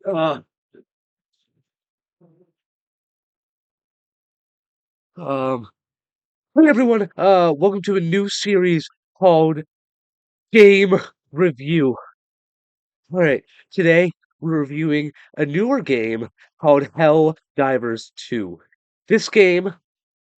Uh, um, Hey everyone, welcome to a new series called Game Review. Alright, today we're reviewing a newer game called Helldivers 2. This game,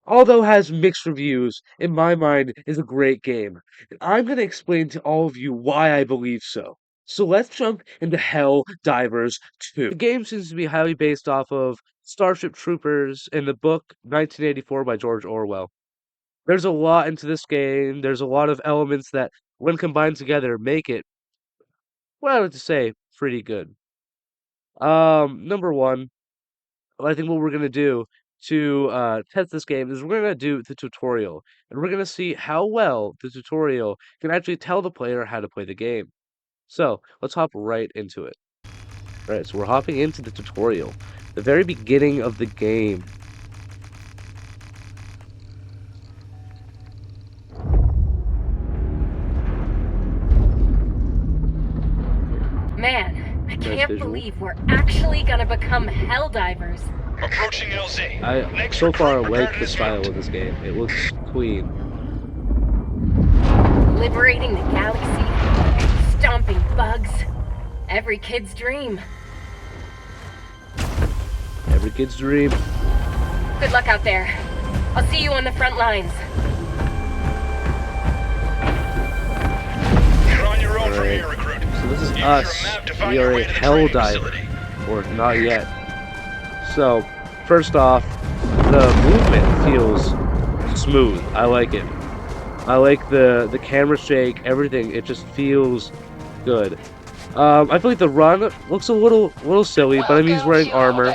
although has mixed reviews, in my mind is a great game. And I'm going to explain to all of you why I believe so. So let's jump into Helldivers 2. The game seems to be highly based off of Starship Troopers in the book 1984 by George Orwell. There's a lot into this game. There's a lot of elements that, when combined together, make it, what I would say, pretty good. Number one, I think what we're gonna do to test this game is we're gonna do the tutorial, and we're gonna see how well the tutorial can actually tell the player how to play the game. So let's hop right into it. All right, so we're hopping into the tutorial, the very beginning of the game. Man, I can't visual. believe we're actually gonna become Helldivers. Approaching LZ. I so far like the style of this game. It looks clean. Liberating the galaxy, stomping bugs. Every kid's dream. Every kid's dream. Good luck out there. I'll see you on the front lines. You're on your own from Alright. here, recruit. So this is Use your us. map to find We your are way a to the training Helldiver. facility. Or not yet. So, first off, the movement feels smooth. I like it. I like the camera shake, everything. It just feels good. I feel like the run looks a little silly, but I mean he's wearing armor,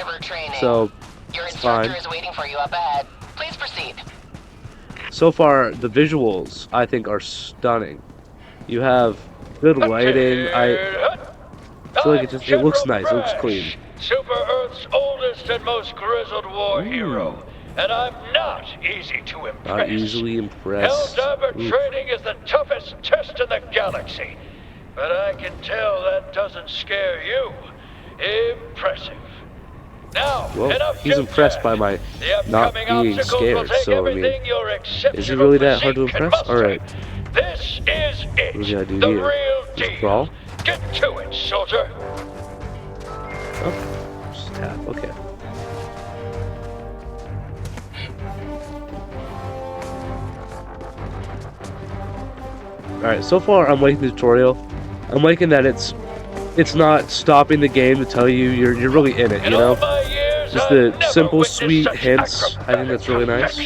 so Your it's instructor fine. is waiting for you up ahead. Please proceed. So far, the visuals I think are stunning. You have good lighting. I feel like it looks nice. It looks clean. Super Earth's oldest and most grizzled war hero, and I'm not easy to impress. Not easily impressed. Helldiver Oof. training is the toughest test in the galaxy, but I can tell that doesn't scare you. Impressive. Now, Well, he's impressed by my not being scared, so I mean, is he really that hard to impress? Alright, This is it. what do I do the here? real Just deal. crawl? Get to it, soldier. Oh, just tap, okay. Alright, so far I'm liking the tutorial. I'm liking that it's not stopping the game to tell you you're really in it, you know? Just the simple, sweet hints. I think that's really nice.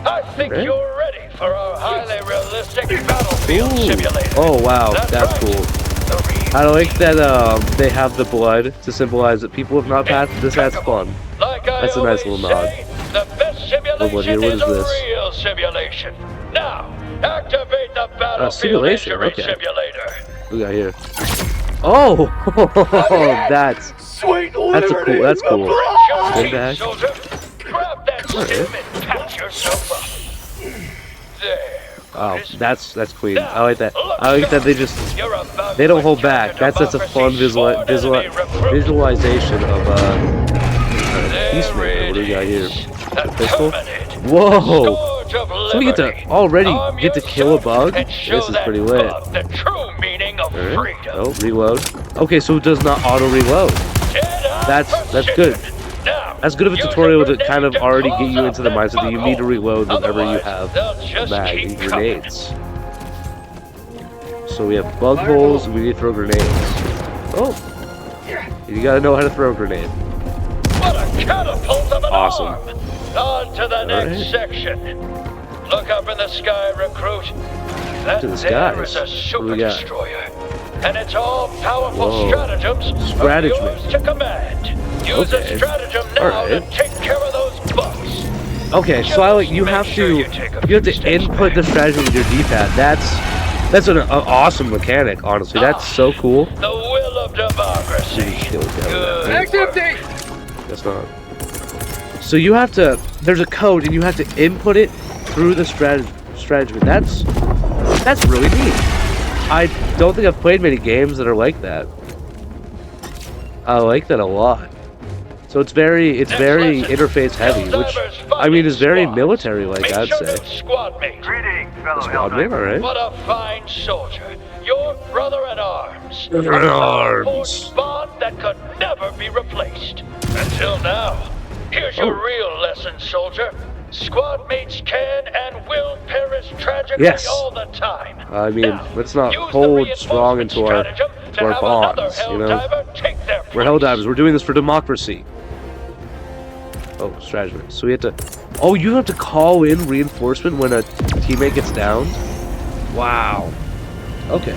I think Right? you're ready for our highly realistic battlefield simulator. Oh wow, that's right. cool. The real I like that they have the blood to symbolize that people have not passed this. That's fun. Like I That's a nice always little nod. say, the best Oh, what here? simulation What is is a this? real simulation. Now, activate the battlefield simulation, injury okay. simulator. We got here. Oh, that's cool. That's cool. Bring back. Soldier. Grab that Alright. stim and patch yourself up. There. Oh, Goodness. that's clean. I like that. Look I like that they sharp. just You're about they don't to hold encounter back. That's a fun democracy's sworn enemy recruit. visualization of There Peacemaker. What do we got it here? is. A pistol? Terminate. Whoa! Scourge of So we get to liberty. already Arm get to kill a yourself bug? and This show is that pretty lit. bug the true meaning of Alright. freedom. Oh, reload. Okay, so it does not auto reload. Jedi That's good. precision. Now, That's good of a use tutorial to grenade kind of to already close get you up into the that mindset that you need to bug reload hole. whenever you Otherwise, have they'll a just mag keep and coming. grenades. So we have bug holes and we need to throw grenades. Oh! You gotta know how to throw a grenade. What a catapult of an Awesome. arm! On to the next Alright. section. Look up in the sky, recruit. That To the there is skies. a What super do we got? destroyer. And it's all powerful Whoa. stratagems Stratagem. are yours to command. Use Okay. a stratagem now to Alright. take care of those bugs. Okay, so I like you Just have make sure to you take a you have few to steps input the back. strategy with your D-pad. That's an awesome mechanic, honestly. That's so cool. The will of democracy. Kill the guy. Good Next work. That's not. So you have to. There's a code, and you have to input it through the strategy. That's really neat. I don't think I've played many games that are like that. I like that a lot. So it's very Next lesson, interface heavy, which Helldivers I mean is very squads. military-like, Meet I'd your say. new squad mate. Greetings, fellow Squad mate, all right. What a fine soldier. Your brother in arms. Brother in A arms. forged bond that could never be replaced. Until now. Here's your Oh. real lesson, soldier. Squad mates can and will perish tragically Yes. all the time. I mean, Now, let's not use the hold strong reinforcement into our stratagem to our have another bonds, you know? Helldiver take their We're place. Helldivers. We're doing this for democracy. Oh, strategy. So we have to... Oh, you have to call in reinforcement when a teammate gets downed? Wow. Okay.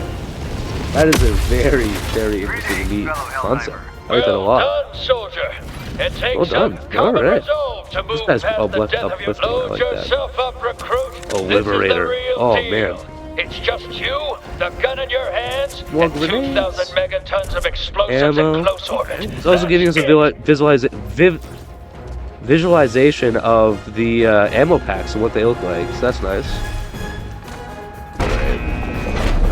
That is a very interesting and neat concept. I like that a Well lot. done, soldier. It takes Well done. some common All right. resolve to move guy's past the uplifting. death of your I load like that. yourself up, recruit. Oh, This is the Liberator. real Oh, deal. man. It's just you, the gun in your hands, More and grenades. 2,000 megatons of explosives Ammo. in close order. It's also giving us a visualization of the ammo packs and what they look like, so that's nice.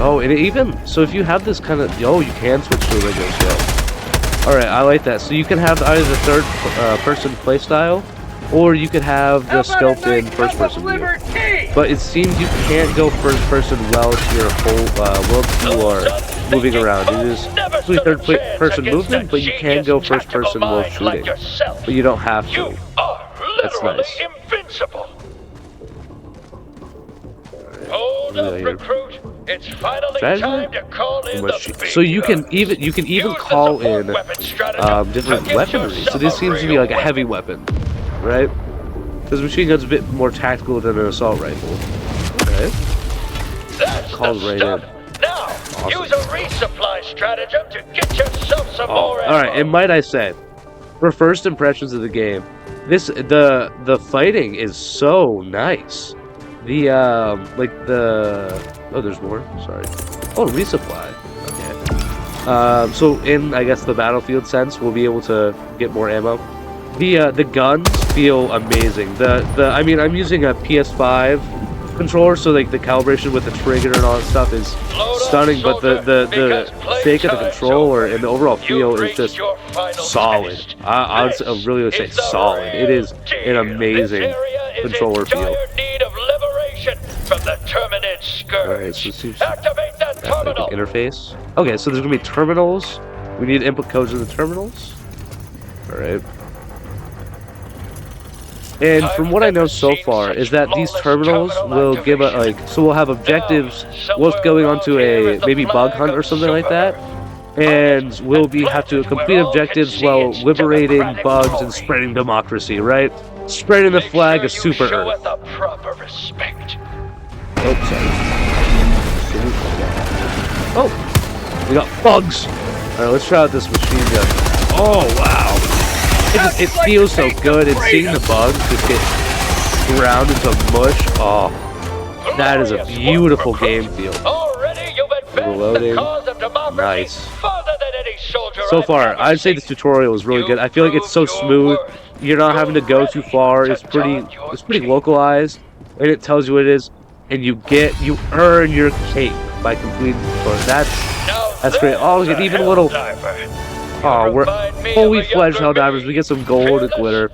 Oh, and it even, so if you have this kind of, oh, you can switch to a regular skill. Alright, I like that. So you can have either the third person playstyle, or you could have the scoped in first person view. But it seems you can't go first person while you are moving around. It is actually third person movement, but you can go first person while shooting. But you don't have to. You are That's literally nice. invincible. Hold Yeah, up, here. recruit. It's finally Strategy? time to call in the big So you can guns. even Use the call support in weapon stratagem different to get weaponry. So yourself this a seems to be real like a heavy weapon, right? Because machine gun's a bit more tactical than an assault rifle. Okay. That's Called the right stuff. in. Now, Awesome. use a resupply stratagem to get yourself some more ammo. Alright, and might I say, for first impressions of the game, the fighting is so nice. The oh, there's more. Sorry. Oh, resupply. Okay. So in I guess the battlefield sense, we'll be able to get more ammo. The guns feel amazing. I mean, I'm using a PS5 controller, so like the calibration with the trigger and all that stuff is stunning. But the shake of the controller and the overall feel is just solid. I would really would say solid. It is an amazing controller feel. From the Terminid scourge. Alright, so it seems Activate that like terminal. an interface. Okay, so there's gonna be terminals. We need input codes in the terminals. Alright. And from what I know so far is that these terminals will give a so we'll have objectives whilst going onto a maybe bug hunt or something like that. And we'll have to complete objectives while liberating bugs and spreading democracy, right? Spreading the flag of Super Earth. The proper respect. Oh, sorry. Oh, we got bugs. All right, let's try out this machine gun. Oh wow, it feels so good. And seeing the bugs just get ground into mush. Oh, that is a beautiful game feel. Already you've advanced Reloading. the cause of democracy Nice. farther than any soldier So I've far, ever I'd say seen. this tutorial is really good. I feel like it's so smooth. You're not having to go too far. It's pretty localized, and it tells you what it is. And you earn your cape by completing the tutorial. That's great. Oh, we get even a little. Oh, we're fully fledged Helldivers. We get some gold and glitter.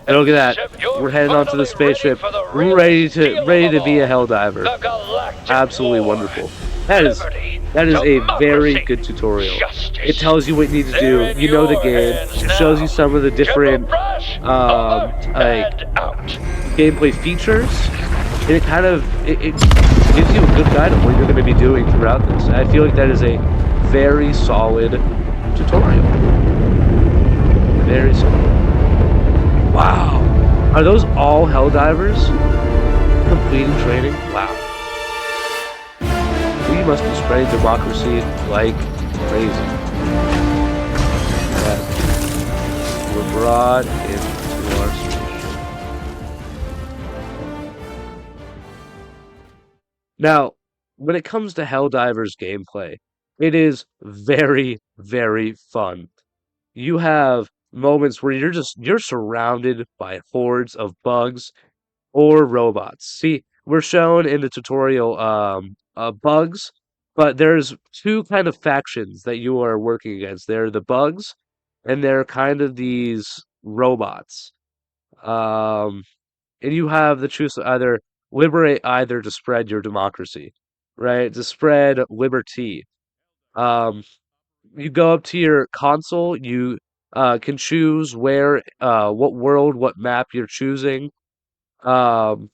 And look at that. We're heading onto the spaceship, ready to be a Helldiver. Absolutely wonderful. That is a very good tutorial. It tells you what you need to do. You know the game. It shows you some of the different gameplay features. And it kind of it gives you a good guide of what you're going to be doing throughout this. I feel like that is a very solid tutorial. Very solid. Wow. Are those all Helldivers completing training? Wow. We must be spreading democracy like crazy. Yeah. We're brought into our spaceship. Now, when it comes to Helldivers gameplay, it is very, very fun. You have moments where you're surrounded by hordes of bugs or robots. See, we're shown in the tutorial bugs But there's two kind of factions that you are working against. They're the bugs, and they're kind of these robots. Um, and you have the choice to either liberate either to spread your democracy, right? To spread liberty. Um, you go up to your console, you can choose what world, what map you're choosing. Um,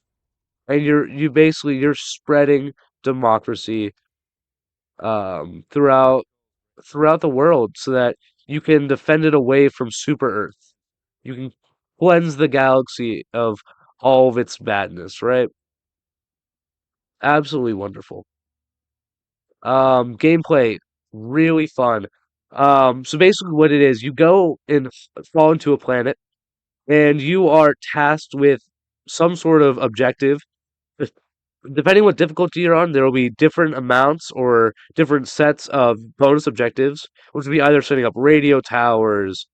and you're spreading democracy throughout the world so that you can defend it away from Super Earth. You can cleanse the galaxy of all of its badness, right? Absolutely wonderful. Gameplay, really fun. So basically what it is, you go and fall into a planet, and you are tasked with some sort of objective. Depending what difficulty you're on, there will be different amounts or different sets of bonus objectives, which will be either setting up radio towers,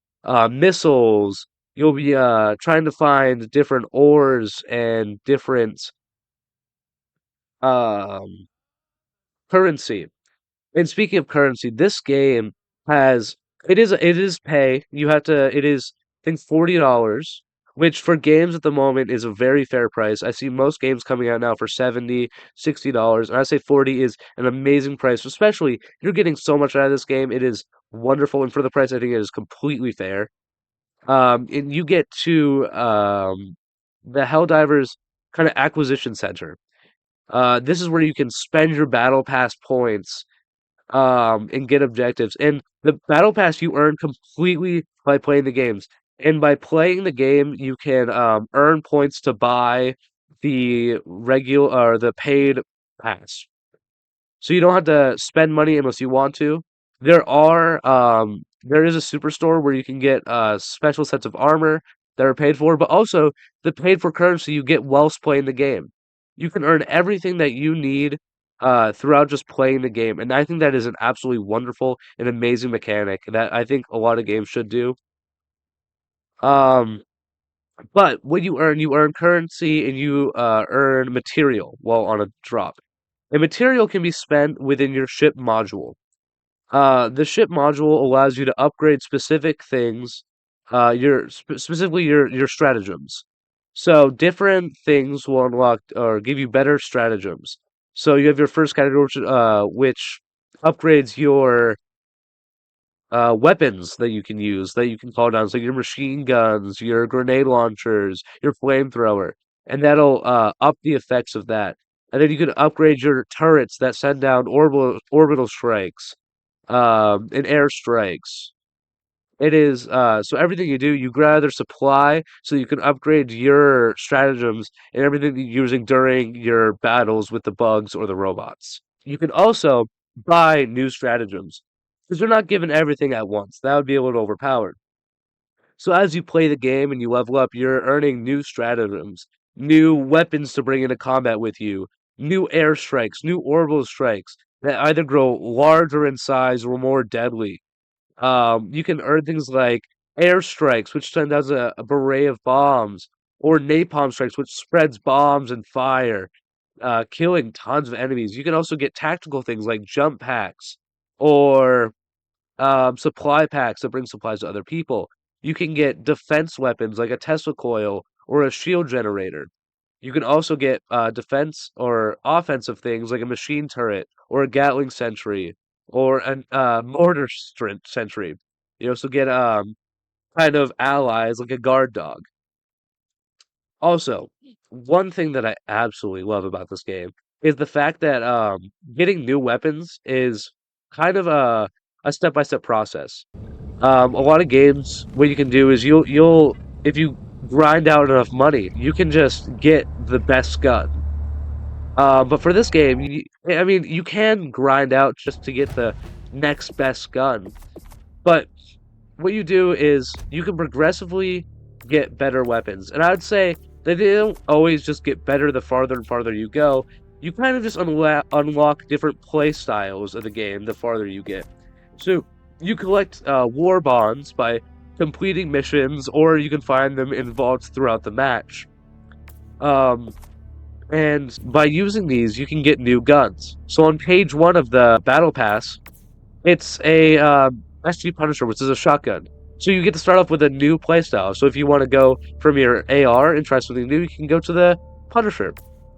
missiles. You'll be trying to find different ores and different um, currency. And speaking of currency, this game has it is pay. You have to it is I think $40, which for games at the moment is a very fair price. I see most games coming out now for 70, $60, and I say 40 is an amazing price, especially you're getting so much out of this game. It is wonderful, and for the price I think it is completely fair. And you get to the Helldivers kind of acquisition center. This is where you can spend your battle pass points and get objectives. And the battle pass you earn completely by playing the games. And by playing the game, you can earn points to buy the regular or the paid pass. So you don't have to spend money unless you want to. There is a superstore where you can get special sets of armor that are paid for, but also the paid for currency you get whilst playing the game. You can earn everything that you need throughout just playing the game, and I think that is an absolutely wonderful and amazing mechanic that I think a lot of games should do. Um, but what you earn currency and you earn material while on a drop. And material can be spent within your ship module. The ship module allows you to upgrade specific things, specifically your stratagems. So different things will unlock or give you better stratagems. So you have your first category, which upgrades your weapons that you can use, that you can call down. So your machine guns, your grenade launchers, your flamethrower, and that'll up the effects of that. And then you can upgrade your turrets that send down orbital strikes and airstrikes. It is so everything you do, you gather supply so you can upgrade your stratagems and everything that you're using during your battles with the bugs or the robots. You can also buy new stratagems because you're not given everything at once. That would be a little overpowered. So as you play the game and you level up, you're earning new stratagems, new weapons to bring into combat with you, new airstrikes, new orbital strikes that either grow larger in size or more deadly. You can earn things like airstrikes, which send out a beret of bombs, or napalm strikes, which spreads bombs and fire, killing tons of enemies. You can also get tactical things like jump packs or supply packs that bring supplies to other people. You can get defense weapons like a Tesla coil or a shield generator. You can also get defense or offensive things like a machine turret or a Gatling sentry or an mortar sentry. You also get kind of allies like a guard dog. Also, one thing that I absolutely love about this game is the fact that getting new weapons is kind of a step-by-step process. A lot of games, what you can do is you'll if you grind out enough money, you can just get the best gun. But for this game, I mean, you can grind out just to get the next best gun. But what you do is you can progressively get better weapons. And I would say that they don't always just get better the farther and farther you go. You kind of just unlock different play styles of the game the farther you get. So you collect war bonds by completing missions, or you can find them in vaults throughout the match. Um, And by using these, you can get new guns. So on page 1 of the Battle Pass, it's a SG Punisher, which is a shotgun. So you get to start off with a new playstyle. So if you want to go from your AR and try something new, you can go to the Punisher.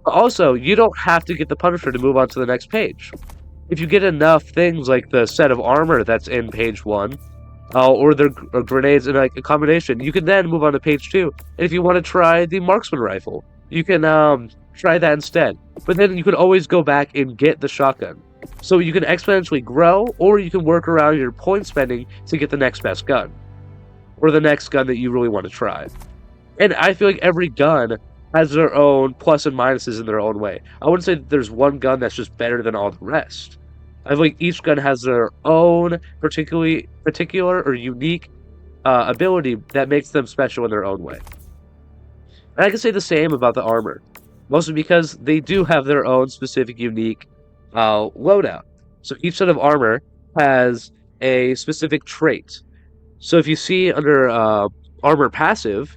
But also, you don't have to get the Punisher to move on to the next page. If you get enough things like the set of armor that's in page 1, or the grenades in like a combination, you can then move on to page 2. And if you want to try the marksman rifle, you can try that instead. But then you can always go back and get the shotgun. So you can exponentially grow, or you can work around your point spending to get the next best gun, or the next gun that you really want to try. And I feel like every gun has their own plus and minuses in their own way. I wouldn't say that there's one gun that's just better than all the rest. I feel like each gun has their own particular or unique ability that makes them special in their own way. And I can say the same about the armor, mostly because they do have their own specific, unique loadout. So each set of armor has a specific trait. So if you see under armor passive,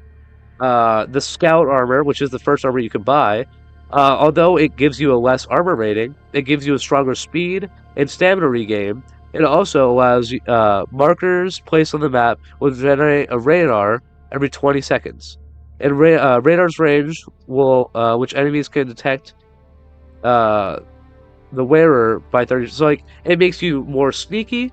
the scout armor, which is the first armor you can buy, although it gives you a less armor rating, it gives you a stronger speed and stamina regain. It also allows markers placed on the map will generate a radar every 20 seconds. And radar's range will, which enemies can detect the wearer by 30. So like it makes you more sneaky,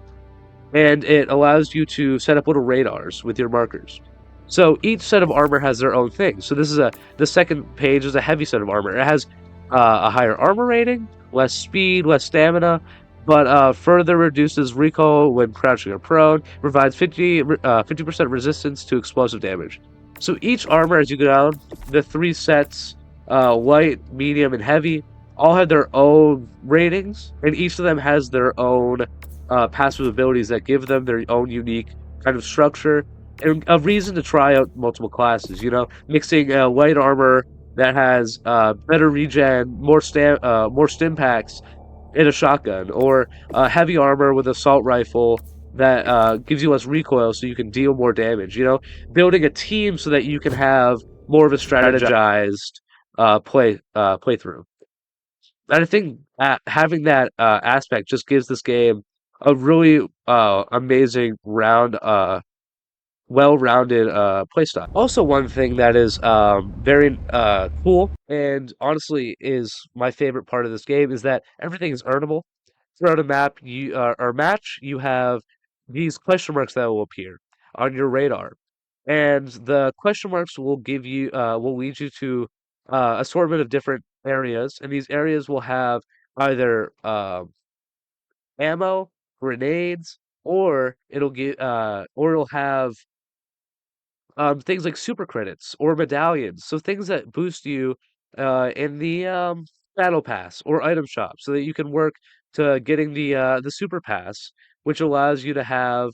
and it allows you to set up little radars with your markers. So each set of armor has their own thing. So this is the second page is a heavy set of armor. It has a higher armor rating, less speed, less stamina, but further reduces recoil when crouching or prone, provides 50% resistance to explosive damage. So each armor, as you go down, the 3 sets, light, medium, and heavy, all have their own ratings, and each of them has their own passive abilities that give them their own unique kind of structure and a reason to try out multiple classes. You know, mixing light armor that has better regen, more stim packs in a shotgun, or heavy armor with assault rifle that gives you less recoil, so you can deal more damage. You know, building a team so that you can have more of a strategized playthrough. And I think having that aspect just gives this game a really amazing well-rounded playstyle. Also, one thing that is very cool and honestly is my favorite part of this game is that everything is earnable. Throughout a map, or match, you have these question marks that will appear on your radar, and the question marks will will lead you to assortment of different areas, and these areas will have either ammo, grenades, or it'll have things like super credits or medallions. So things that boost you in the battle pass or item shop, so that you can work to getting the super pass, which allows you to have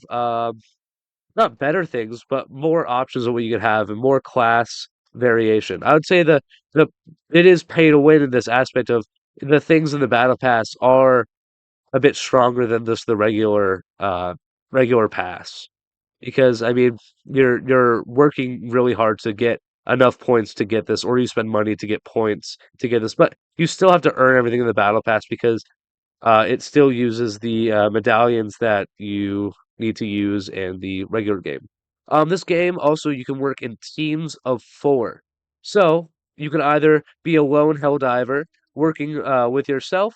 not better things, but more options of what you can have and more class variation. I would say the it is pay to win in this aspect of the things in the battle pass are a bit stronger than just the regular pass. Because I mean, you're working really hard to get enough points to get this, or you spend money to get points to get this, but you still have to earn everything in the battle pass because it still uses the medallions that you need to use in the regular game. This game also you can work in teams of 4. So you can either be a lone Helldiver working with yourself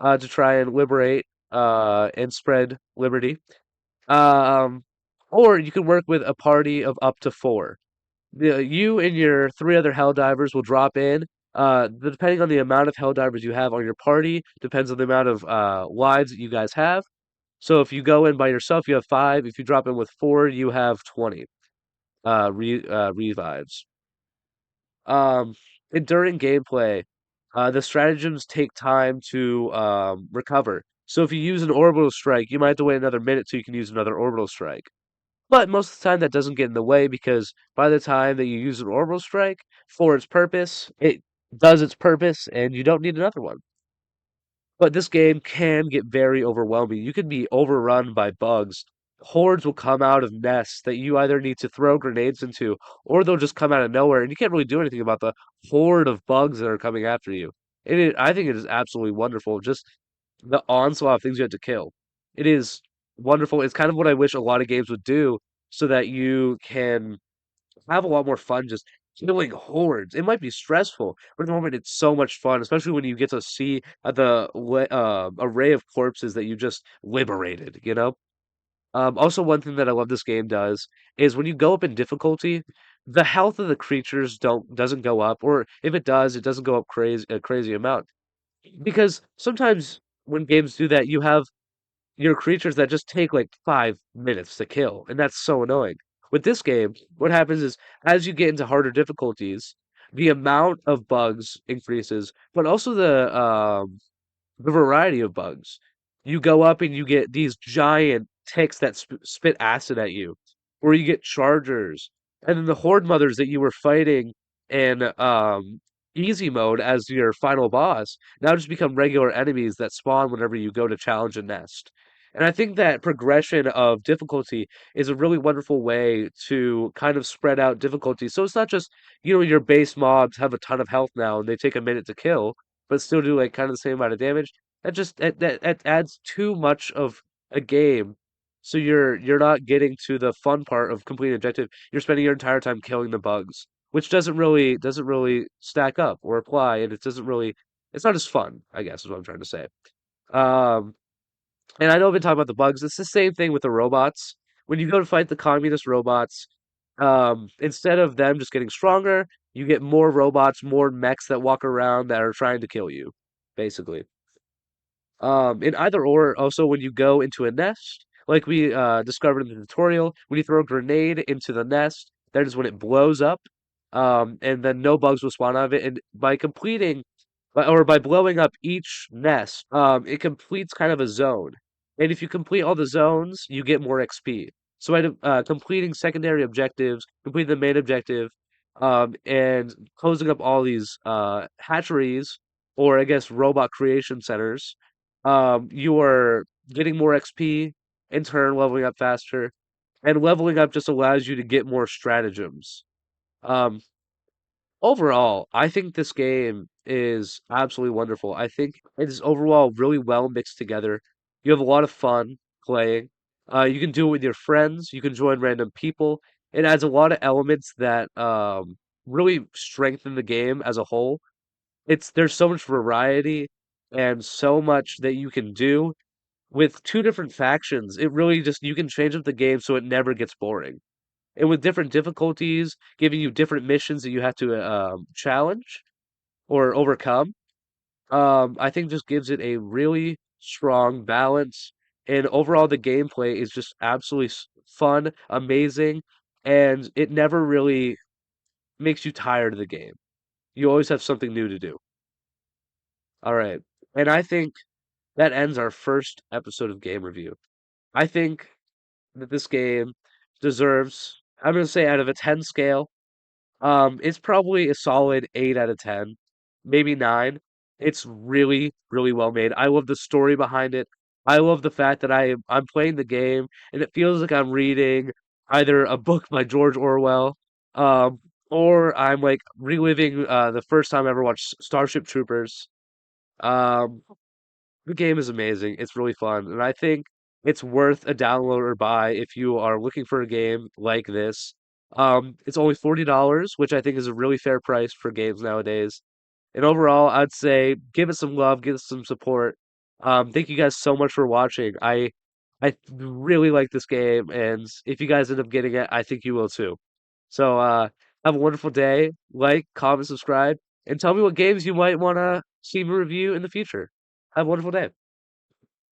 to try and liberate and spread liberty, um, or you can work with a party of up to 4. You and your 3 other Helldivers will drop in. Depending on the amount of Helldivers you have on your party, depends on the amount of lives that you guys have. So if you go in by yourself, you have 5. If you drop in with 4, you have 20 revives. Um, and during gameplay, the stratagems take time to recover. So if you use an orbital strike, you might have to wait another minute so you can use another orbital strike. But most of the time, that doesn't get in the way because by the time that you use an orbital strike for its purpose, it does its purpose and you don't need another one. But this game can get very overwhelming. You can be overrun by bugs hordes will come out of nests that you either need to throw grenades into, or they'll just come out of nowhere, and you can't really do anything about the horde of bugs that are coming after you. I think it is absolutely wonderful. Just the onslaught of things you have to kill. It is wonderful. It's kind of what I wish a lot of games would do, so that you can have a lot more fun just killing hordes. It might be stressful, but at the moment it's so much fun, especially when you get to see array of corpses that you just liberated, you know? Also, one thing that I love this game does is when you go up in difficulty, the health of the creatures doesn't go up, or if it does, it doesn't go up a crazy amount. Because sometimes when games do that, you have your creatures that just take like 5 minutes to kill, and that's so annoying. With this game, what happens is as you get into harder difficulties, the amount of bugs increases, but also the variety of bugs. You go up and you get these giant ticks that spit acid at you, or you get chargers, and then the horde mothers that you were fighting in easy mode as your final boss now just become regular enemies that spawn whenever you go to challenge a nest. And I think that progression of difficulty is a really wonderful way to kind of spread out difficulty. So it's not just, your base mobs have a ton of health now and they take a minute to kill, but still do like kind of the same amount of damage. That adds too much of a game. So you're not getting to the fun part of completing objective. You're spending your entire time killing the bugs, which doesn't really stack up or apply, and it's not as fun, I guess is what I'm trying to say. Um and I know I've been talking about the bugs. It's the same thing with the robots. When you go to fight the communist robots, instead of them just getting stronger, you get more robots, more mechs that walk around that are trying to kill you, basically. In either or, also when you go into a nest, like we discovered in the tutorial, when you throw a grenade into the nest, that is when it blows up, and then no bugs will spawn out of it. And by blowing up each nest, it completes kind of a zone. And if you complete all the zones, you get more XP. So by completing secondary objectives, completing the main objective, and closing up all these hatcheries, or I guess robot creation centers, you are getting more XP, in turn leveling up faster, and leveling up just allows you to get more stratagems. Um, Overall, I think this game is absolutely wonderful. I think it is overall really well mixed together. You have a lot of fun playing. You can do it with your friends. You can join random people. It adds a lot of elements that really strengthen the game as a whole. There's so much variety and so much that you can do with two different factions. It really just you can change up the game so it never gets boring, and with different difficulties, giving you different missions that you have to challenge or overcome. I think just gives it a really strong balance, and overall the gameplay is just absolutely fun, amazing, and it never really makes you tired of the game. You always have something new to do. All right, and I think that ends our first episode of Game Review. I think that this game deserves, I'm going to say out of a 10 scale, it's probably a solid 8 out of 10, maybe 9. It's really, really well made. I love the story behind it. I love the fact that I'm playing the game and it feels like I'm reading either a book by George Orwell, um, or I'm like reliving the first time I ever watched Starship Troopers. Um, the game is amazing. It's really fun, and I think it's worth a download or buy if you are looking for a game like this. It's only $40, which I think is a really fair price for games nowadays. And overall, I'd say give it some love, give it some support. Thank you guys so much for watching. I really like this game, and if you guys end up getting it, I think you will too. So have a wonderful day. Like, comment, subscribe, and tell me what games you might want to see me review in the future. Have a wonderful day.